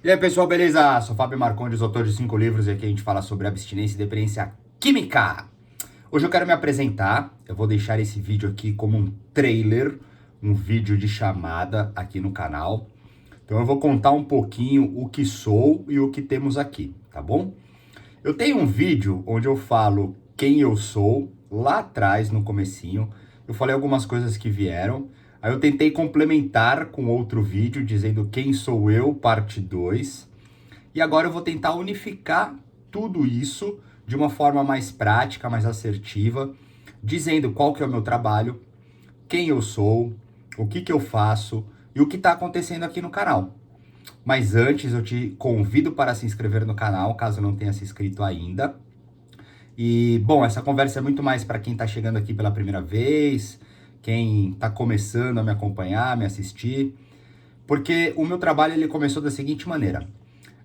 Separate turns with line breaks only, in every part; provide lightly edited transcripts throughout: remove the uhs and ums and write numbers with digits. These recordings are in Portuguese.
E aí, pessoal, beleza? Sou Fábio Marcondes, autor de 5 livros, e aqui a gente fala sobre abstinência e dependência química. Hoje eu quero me apresentar, eu vou deixar esse vídeo aqui como um trailer, um vídeo de chamada aqui no canal. Então eu vou contar um pouquinho o que sou e o que temos aqui, tá bom? Eu tenho um vídeo onde eu falo quem eu sou, lá atrás, no comecinho. Eu falei algumas coisas que vieram. Aí eu tentei complementar com outro vídeo, dizendo quem sou eu, parte 2. E agora eu vou tentar unificar tudo isso de uma forma mais prática, mais assertiva, dizendo qual que é o meu trabalho, quem eu sou, o que eu faço e o que está acontecendo aqui no canal. Mas antes eu te convido para se inscrever no canal, caso não tenha se inscrito ainda. E, bom, essa conversa é muito mais para quem está chegando aqui pela primeira vez, quem está começando a me acompanhar, me assistir, porque o meu trabalho ele começou da seguinte maneira.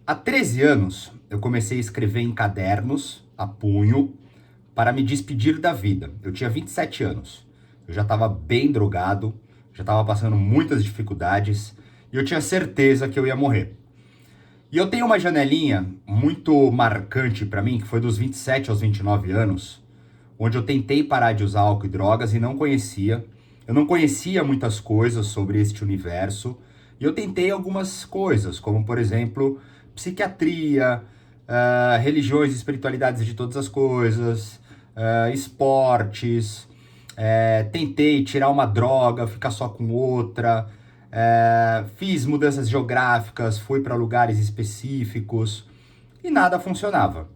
Há 13 anos, eu comecei a escrever em cadernos, a punho, para me despedir da vida. Eu tinha 27 anos, eu já estava bem drogado, já estava passando muitas dificuldades, e eu tinha certeza que eu ia morrer. E eu tenho uma janelinha muito marcante para mim, que foi dos 27 aos 29 anos, onde eu tentei parar de usar álcool e drogas e não conhecia. Eu não conhecia muitas coisas sobre este universo. E eu tentei algumas coisas, como, por exemplo, psiquiatria, religiões e espiritualidades de todas as coisas, esportes. Tentei tirar uma droga, ficar só com outra. Fiz mudanças geográficas, fui para lugares específicos e nada funcionava.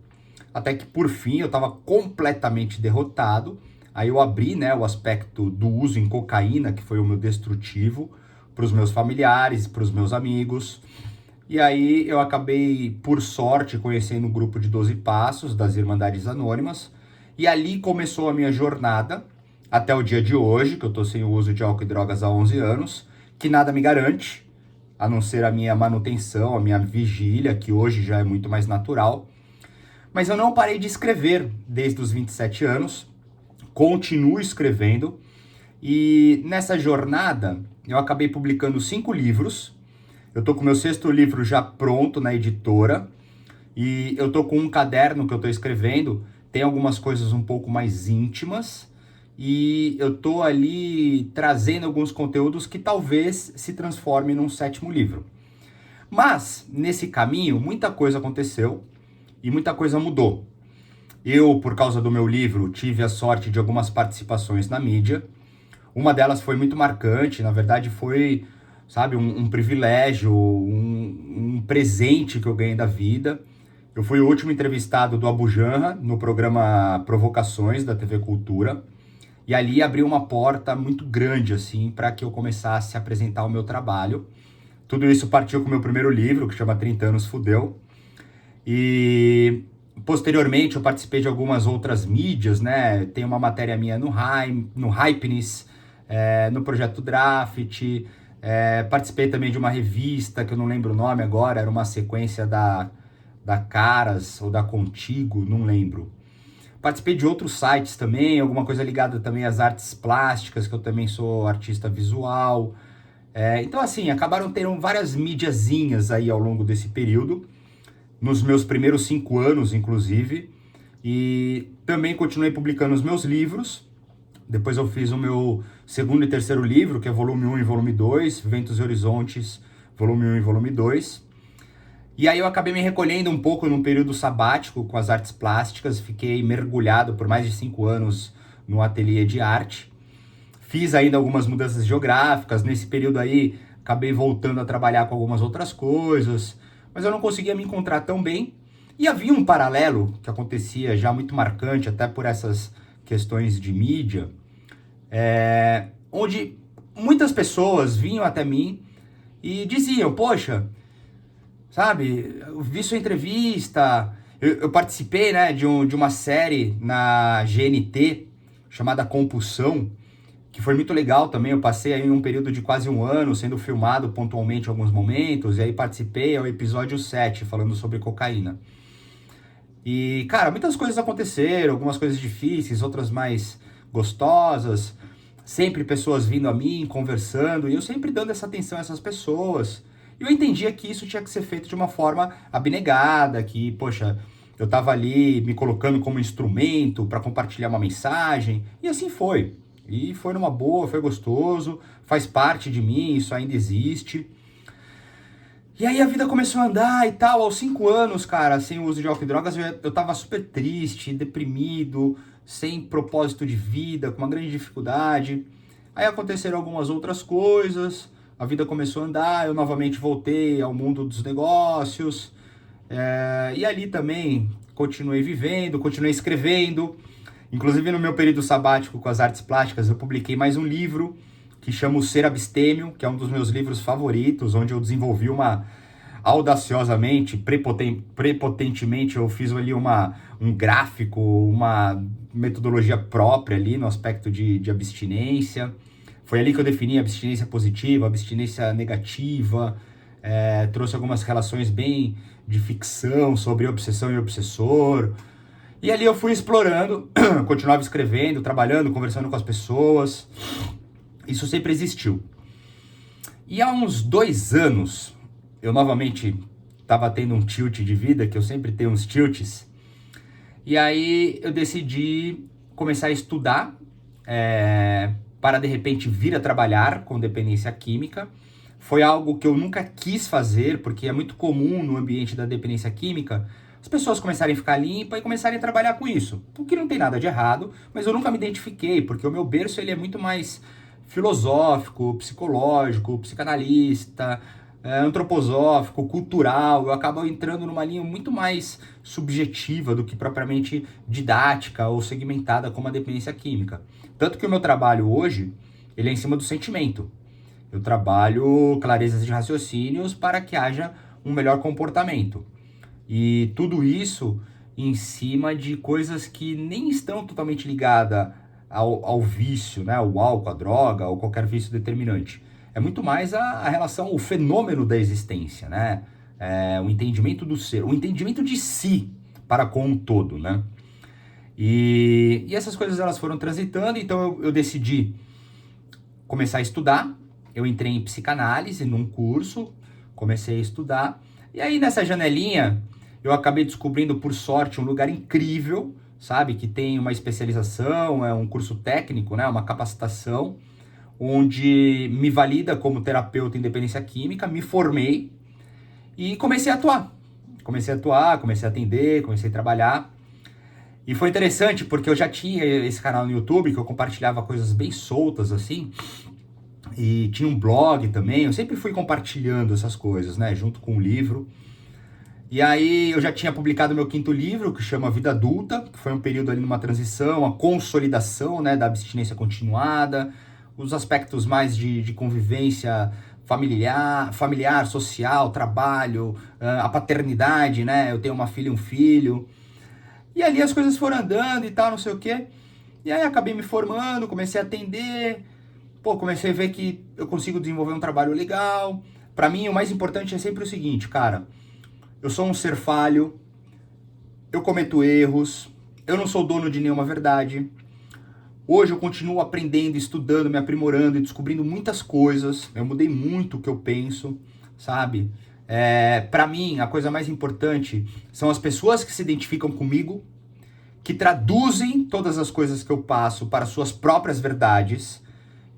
Até que, por fim, eu estava completamente derrotado. Aí eu abri, né, o aspecto do uso em cocaína, que foi o meu destrutivo, para os meus familiares, para os meus amigos. E aí eu acabei, por sorte, conhecendo um grupo de 12 Passos, das Irmandades Anônimas. E ali começou a minha jornada, até o dia de hoje, que eu estou sem o uso de álcool e drogas há 11 anos, que nada me garante, a não ser a minha manutenção, a minha vigília, que hoje já é muito mais natural. Mas eu não parei de escrever desde os 27 anos, continuo escrevendo, e nessa jornada eu acabei publicando 5 livros. Eu tô com o meu 6º livro já pronto na editora, e eu tô com um caderno que eu tô escrevendo, tem algumas coisas um pouco mais íntimas, e eu tô ali trazendo alguns conteúdos que talvez se transformem num 7º livro. Mas, nesse caminho, muita coisa aconteceu, e muita coisa mudou. Eu, por causa do meu livro, tive a sorte de algumas participações na mídia. Uma delas foi muito marcante, na verdade foi, sabe, um privilégio, um presente que eu ganhei da vida. Eu fui o último entrevistado do Abu Janra no programa Provocações da TV Cultura. E ali abriu uma porta muito grande, assim, para que eu começasse a apresentar o meu trabalho. Tudo isso partiu com o meu primeiro livro, que chama 30 Anos Fudeu. E posteriormente eu participei de algumas outras mídias, né? Tem uma matéria minha no Hypeness, no Projeto Draft, participei também de uma revista que eu não lembro o nome agora, era uma sequência da Caras ou da Contigo, não lembro. Participei de outros sites também, alguma coisa ligada também às artes plásticas, que eu também sou artista visual. Então assim, acabaram tendo várias mídiazinhas aí ao longo desse período, nos meus primeiros 5 anos, inclusive, e também continuei publicando os meus livros. Depois eu fiz o meu 2º e 3º livro, que é volume 1 e volume 2, Ventos e Horizontes, volume 1 e volume 2. E aí eu acabei me recolhendo um pouco num período sabático com as artes plásticas, fiquei mergulhado por mais de 5 anos no ateliê de arte. Fiz ainda algumas mudanças geográficas, nesse período aí acabei voltando a trabalhar com algumas outras coisas, mas eu não conseguia me encontrar tão bem. E havia um paralelo que acontecia já muito marcante, até por essas questões de mídia, onde muitas pessoas vinham até mim e diziam, poxa, sabe, eu vi sua entrevista, eu participei, né, de uma série na GNT chamada Compulsão, que foi muito legal também. Eu passei aí um período de quase 1 ano sendo filmado pontualmente em alguns momentos, e aí participei ao episódio 7, falando sobre cocaína. E, cara, muitas coisas aconteceram, algumas coisas difíceis, outras mais gostosas, sempre pessoas vindo a mim, conversando, e eu sempre dando essa atenção a essas pessoas. E eu entendia que isso tinha que ser feito de uma forma abnegada, que, poxa, eu estava ali me colocando como instrumento para compartilhar uma mensagem, e assim foi. E foi numa boa, foi gostoso, faz parte de mim, isso ainda existe. E aí a vida começou a andar e tal, aos 5 anos, cara, sem o uso de álcool e drogas, eu tava super triste, deprimido, sem propósito de vida, com uma grande dificuldade. Aí aconteceram algumas outras coisas, a vida começou a andar, eu novamente voltei ao mundo dos negócios, e ali também continuei vivendo, continuei escrevendo. Inclusive no meu período sabático com as artes plásticas, eu publiquei mais um livro que chama O Ser Abstêmio, que é um dos meus livros favoritos, onde eu desenvolvi audaciosamente, prepotentemente, eu fiz ali um gráfico, uma metodologia própria ali no aspecto de abstinência. Foi ali que eu defini a abstinência positiva, a abstinência negativa, trouxe algumas relações bem de ficção sobre obsessão e obsessor. E ali eu fui explorando, continuava escrevendo, trabalhando, conversando com as pessoas. Isso sempre existiu. E há uns 2 anos, eu novamente estava tendo um tilt de vida, que eu sempre tenho uns tilts. E aí eu decidi começar a estudar para de repente vir a trabalhar com dependência química. Foi algo que eu nunca quis fazer, porque é muito comum no ambiente da dependência química as pessoas começarem a ficar limpas e começarem a trabalhar com isso. O que não tem nada de errado, mas eu nunca me identifiquei, porque o meu berço ele é muito mais filosófico, psicológico, psicanalista, antroposófico, cultural. Eu acabo entrando numa linha muito mais subjetiva do que propriamente didática ou segmentada como a dependência química. Tanto que o meu trabalho hoje, ele é em cima do sentimento. Eu trabalho clarezas de raciocínios para que haja um melhor comportamento. E tudo isso em cima de coisas que nem estão totalmente ligadas ao vício, né? Ao álcool, à droga, ou qualquer vício determinante. É muito mais a relação, o fenômeno da existência, né? O entendimento do ser, o entendimento de si para com um todo, né? E essas coisas elas foram transitando, então eu decidi começar a estudar. Eu entrei em psicanálise num curso, comecei a estudar, e aí nessa janelinha eu acabei descobrindo, por sorte, um lugar incrível, sabe, que tem uma especialização, é um curso técnico, né, uma capacitação, onde me valida como terapeuta em dependência química, me formei e comecei a atuar. Comecei a atender, comecei a trabalhar. E foi interessante porque eu já tinha esse canal no YouTube que eu compartilhava coisas bem soltas assim, e tinha um blog também, eu sempre fui compartilhando essas coisas, né, junto com o livro. E aí eu já tinha publicado meu 5º livro, que chama Vida Adulta, que foi um período ali numa transição, a consolidação, né, da abstinência continuada, os aspectos mais de convivência familiar, social, trabalho, a paternidade, né, eu tenho uma filha e um filho. E ali as coisas foram andando e tal, não sei o quê. E aí acabei me formando, comecei a atender, comecei a ver que eu consigo desenvolver um trabalho legal. Pra mim, o mais importante é sempre o seguinte, cara, eu sou um ser falho, eu cometo erros, eu não sou dono de nenhuma verdade. Hoje eu continuo aprendendo, estudando, me aprimorando e descobrindo muitas coisas. Eu mudei muito o que eu penso, sabe? Pra mim, a coisa mais importante são as pessoas que se identificam comigo, que traduzem todas as coisas que eu passo para suas próprias verdades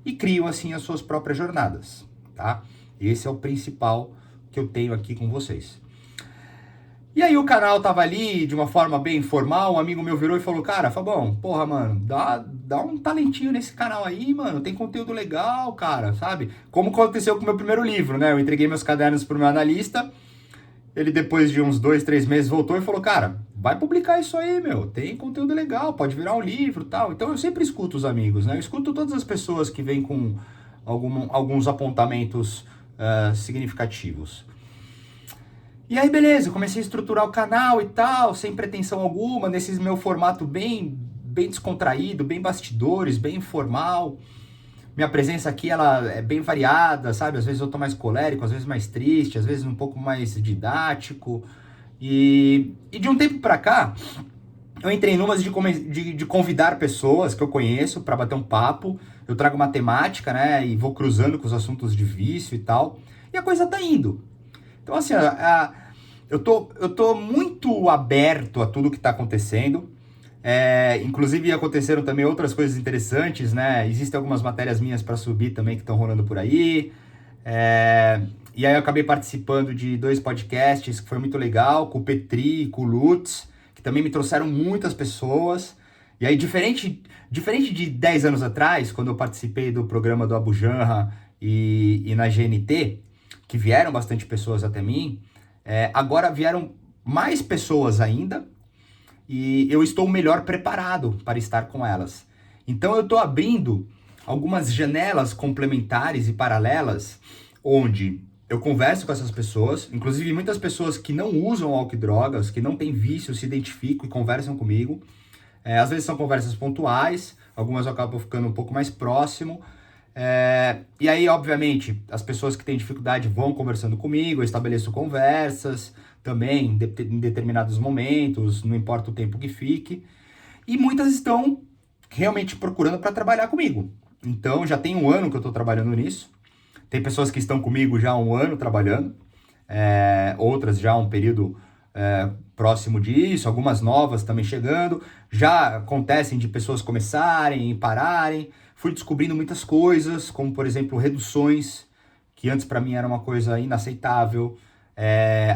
e criam assim as suas próprias jornadas, tá? Esse é o principal que eu tenho aqui com vocês. E aí o canal tava ali de uma forma bem informal, um amigo meu virou e falou, cara, Fabão, porra, mano, dá um talentinho nesse canal aí, mano, tem conteúdo legal, cara, sabe? Como aconteceu com o meu primeiro livro, né? Eu entreguei meus cadernos pro meu analista, ele depois de uns 2, 3 meses voltou e falou, cara, vai publicar isso aí, meu, tem conteúdo legal, pode virar um livro e tal. Então eu sempre escuto os amigos, né? Eu escuto todas as pessoas que vêm com alguns apontamentos significativos. E aí, beleza, eu comecei a estruturar o canal e tal, sem pretensão alguma, nesse meu formato bem descontraído, bem bastidores, bem informal. Minha presença aqui, ela é bem variada, sabe? Às vezes eu tô mais colérico, às vezes mais triste, às vezes um pouco mais didático. E de um tempo pra cá, eu entrei numas de convidar pessoas que eu conheço pra bater um papo. Eu trago matemática, né? E vou cruzando com os assuntos de vício e tal. E a coisa tá indo. Então, assim, eu tô muito aberto a tudo que está acontecendo. Inclusive aconteceram também outras coisas interessantes, né? Existem algumas matérias minhas para subir também que estão rolando por aí. E aí eu acabei participando de 2 podcasts que foi muito legal, com o Petri e com o Lutz, que também me trouxeram muitas pessoas. E aí, diferente de 10 anos atrás, quando eu participei do programa do Abu Janra e na GNT, que vieram bastante pessoas até mim, agora vieram mais pessoas ainda, e eu estou melhor preparado para estar com elas. Então eu estou abrindo algumas janelas complementares e paralelas, onde eu converso com essas pessoas, inclusive muitas pessoas que não usam álcool e drogas, que não têm vício, se identificam e conversam comigo. Às vezes são conversas pontuais, algumas eu acabo ficando um pouco mais próximo. E aí, obviamente, as pessoas que têm dificuldade vão conversando comigo, eu estabeleço conversas também em determinados momentos, não importa o tempo que fique. E muitas estão realmente procurando para trabalhar comigo. Então, já tem 1 ano que eu estou trabalhando nisso. Tem pessoas que estão comigo já há 1 ano trabalhando, outras já há um período próximo disso, algumas novas também chegando. Já acontecem de pessoas começarem e pararem. Fui descobrindo muitas coisas, como por exemplo reduções, que antes para mim era uma coisa inaceitável,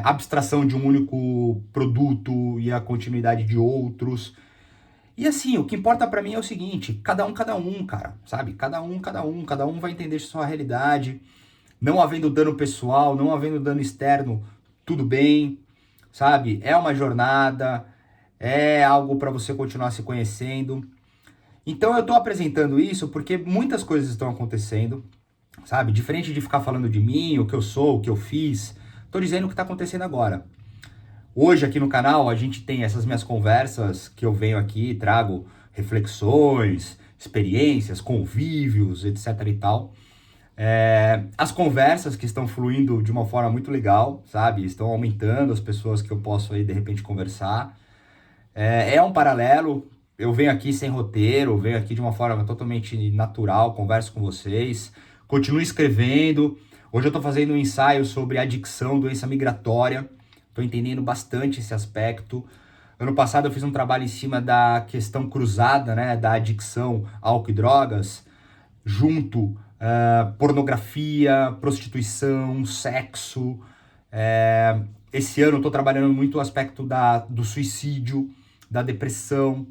abstração de um único produto e a continuidade de outros. E assim, o que importa pra mim é o seguinte, cada um, cara, sabe? Cada um vai entender sua realidade, não havendo dano pessoal, não havendo dano externo, tudo bem, sabe? É uma jornada, é algo pra você continuar se conhecendo. Então eu tô apresentando isso porque muitas coisas estão acontecendo, sabe? Diferente de ficar falando de mim, o que eu sou, o que eu fiz, tô dizendo o que tá acontecendo agora. Hoje aqui no canal a gente tem essas minhas conversas que eu venho aqui, trago reflexões, experiências, convívios, etc e tal. As conversas que estão fluindo de uma forma muito legal, sabe? Estão aumentando as pessoas que eu posso aí de repente conversar. É um paralelo, eu venho aqui sem roteiro, venho aqui de uma forma totalmente natural, converso com vocês, continuo escrevendo. Hoje eu estou fazendo um ensaio sobre adicção, doença migratória. Estou entendendo bastante esse aspecto. Ano passado eu fiz um trabalho em cima da questão cruzada, né, da adicção a álcool e drogas, junto pornografia, prostituição, sexo. Esse ano eu estou trabalhando muito o aspecto do suicídio, da depressão,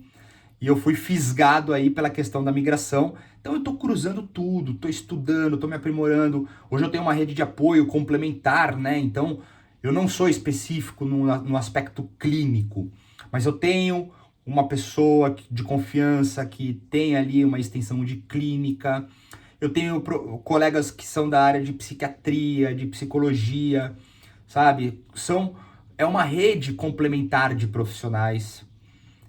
e eu fui fisgado aí pela questão da migração. Então eu estou cruzando tudo, estou estudando, estou me aprimorando. Hoje eu tenho uma rede de apoio complementar, né? Então eu não sou específico no aspecto clínico, mas eu tenho uma pessoa de confiança que tem ali uma extensão de clínica. Eu tenho colegas que são da área de psiquiatria, de psicologia, sabe? É uma rede complementar de profissionais.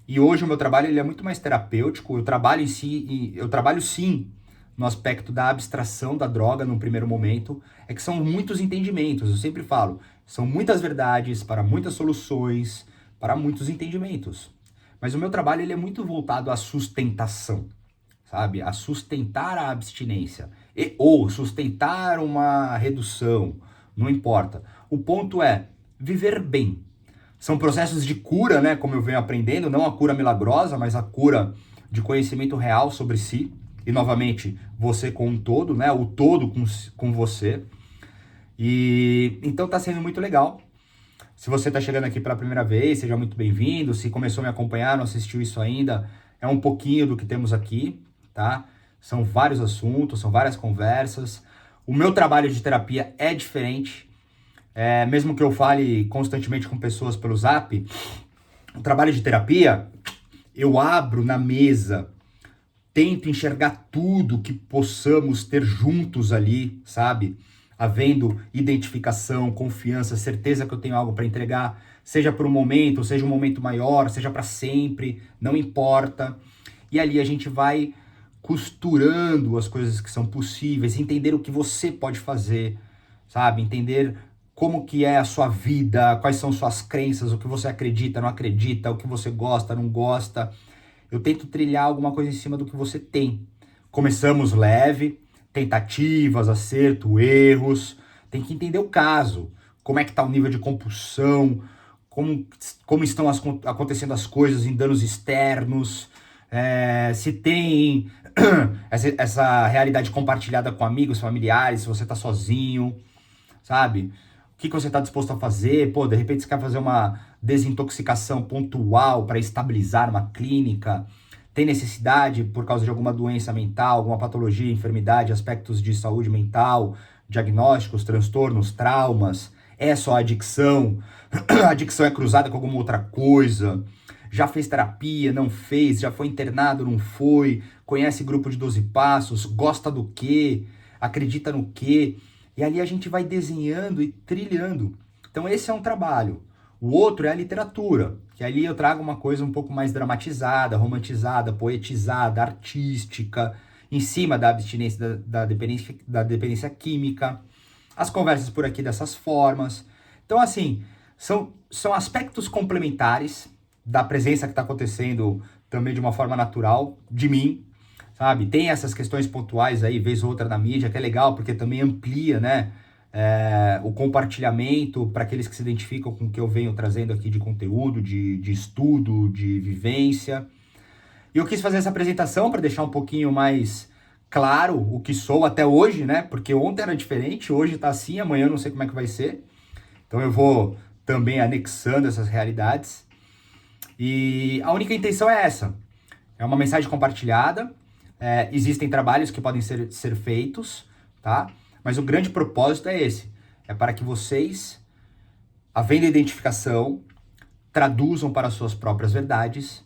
E hoje o meu trabalho ele é muito mais terapêutico. Eu trabalho sim no aspecto da abstração da droga no primeiro momento. É que são muitos entendimentos. Eu sempre falo, são muitas verdades para muitas soluções, para muitos entendimentos. Mas o meu trabalho ele é muito voltado à sustentação, sabe? A sustentar a abstinência ou sustentar uma redução, não importa. O ponto é viver bem. São processos de cura, né? Como eu venho aprendendo, não a cura milagrosa, mas a cura de conhecimento real sobre si. E novamente, você com um todo, né? O todo com você. E então tá sendo muito legal. Se você tá chegando aqui pela primeira vez, seja muito bem-vindo. Se começou a me acompanhar, não assistiu isso ainda, é um pouquinho do que temos aqui, tá? São vários assuntos, são várias conversas. O meu trabalho de terapia é diferente. Mesmo que eu fale constantemente com pessoas pelo Zap, o trabalho de terapia, eu abro na mesa, tento enxergar tudo que possamos ter juntos ali, sabe? Havendo identificação, confiança, certeza que eu tenho algo para entregar, seja por um momento, seja um momento maior, seja para sempre, não importa. E ali a gente vai costurando as coisas que são possíveis, entender o que você pode fazer, sabe? Entender como que é a sua vida, quais são suas crenças, o que você acredita, não acredita, o que você gosta, não gosta. Eu tento trilhar alguma coisa em cima do que você tem. Começamos leve, tentativas, acerto, erros. Tem que entender o caso. como é que está o nível de compulsão, como estão acontecendo as coisas em danos externos, se tem essa realidade compartilhada com amigos, familiares, se você está sozinho, sabe? O que você está disposto a fazer? Pô, de repente você quer fazer uma desintoxicação pontual para estabilizar uma clínica, tem necessidade por causa de alguma doença mental, alguma patologia, enfermidade, aspectos de saúde mental, diagnósticos, transtornos, traumas, é só adicção, a adicção é cruzada com alguma outra coisa, já fez terapia, não fez, já foi internado, não foi, conhece grupo de 12 passos, gosta do quê, acredita no quê, e ali a gente vai desenhando e trilhando. Então esse é um trabalho. O outro é a literatura, que ali eu trago uma coisa um pouco mais dramatizada, romantizada, poetizada, artística, em cima da abstinência da dependência química. As conversas por aqui dessas formas. Então, assim, são aspectos complementares da presença que está acontecendo também de uma forma natural, de mim, sabe? Tem essas questões pontuais aí, vez ou outra na mídia, que é legal, porque também amplia, né? O compartilhamento para aqueles que se identificam com o que eu venho trazendo aqui de conteúdo, de estudo, de vivência. E eu quis fazer essa apresentação para deixar um pouquinho mais claro o que sou até hoje, né? Porque ontem era diferente, hoje tá assim, amanhã eu não sei como é que vai ser. Então eu vou também anexando essas realidades. E a única intenção é essa. É uma mensagem compartilhada. Existem trabalhos que podem ser feitos, tá? Mas o grande propósito é esse. É para que vocês, havendo identificação, traduzam para as suas próprias verdades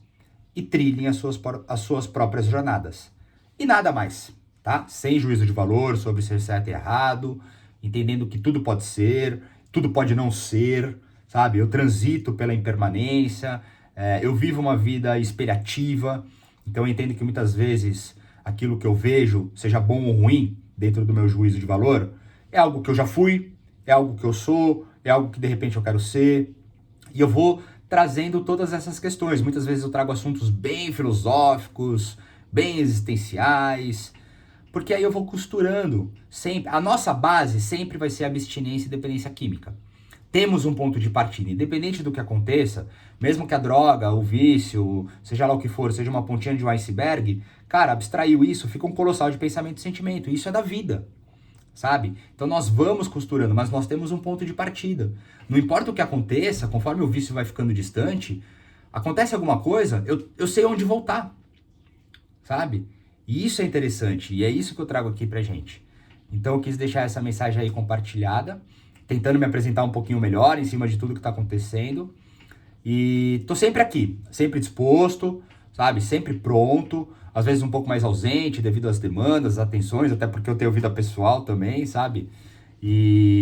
e trilhem as suas próprias jornadas. E nada mais, tá? Sem juízo de valor sobre ser certo e errado, entendendo que tudo pode ser, tudo pode não ser, sabe? Eu transito pela impermanência, eu vivo uma vida espelhativa, então eu entendo que muitas vezes aquilo que eu vejo, seja bom ou ruim, dentro do meu juízo de valor, é algo que eu já fui, é algo que eu sou, é algo que de repente eu quero ser, e eu vou trazendo todas essas questões. Muitas vezes eu trago assuntos bem filosóficos, bem existenciais, porque aí eu vou costurando sempre. A nossa base sempre vai ser abstinência e dependência química. Temos um ponto de partida, independente do que aconteça, mesmo que a droga, o vício, seja lá o que for, seja uma pontinha de um iceberg, cara, abstraiu isso, fica um colossal de pensamento e sentimento. Isso é da vida, sabe? Então nós vamos costurando, mas nós temos um ponto de partida. Não importa o que aconteça, conforme o vício vai ficando distante, acontece alguma coisa, eu sei onde voltar, sabe? E isso é interessante, e é isso que eu trago aqui pra gente. Então eu quis deixar essa mensagem aí compartilhada, tentando me apresentar um pouquinho melhor em cima de tudo que tá acontecendo. E tô sempre aqui, sempre disposto, sabe? Sempre pronto, às vezes um pouco mais ausente devido às demandas, às atenções, até porque eu tenho vida pessoal também, sabe?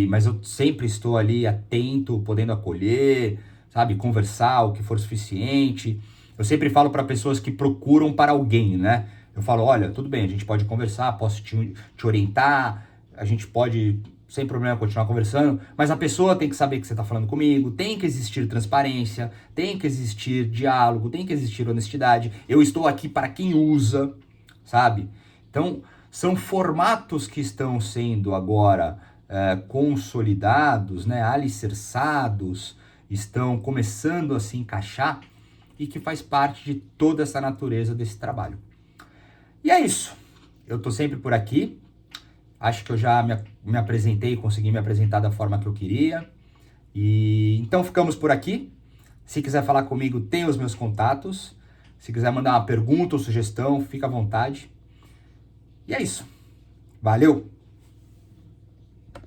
Mas eu sempre estou ali atento, podendo acolher, sabe? Conversar o que for suficiente. Eu sempre falo para pessoas que procuram para alguém, né? Eu falo, olha, tudo bem, a gente pode conversar, posso te orientar, a gente pode, sem problema, continuar conversando, mas a pessoa tem que saber que você está falando comigo, tem que existir transparência, tem que existir diálogo, tem que existir honestidade. Eu estou aqui para quem usa, sabe? Então, são formatos que estão sendo agora consolidados, né, alicerçados, estão começando a se encaixar e que faz parte de toda essa natureza desse trabalho. E é isso. Eu tô sempre por aqui. Acho que eu já me apresentei, consegui me apresentar da forma que eu queria. E então ficamos por aqui. Se quiser falar comigo, tem os meus contatos. Se quiser mandar uma pergunta ou sugestão, fica à vontade. E é isso. Valeu!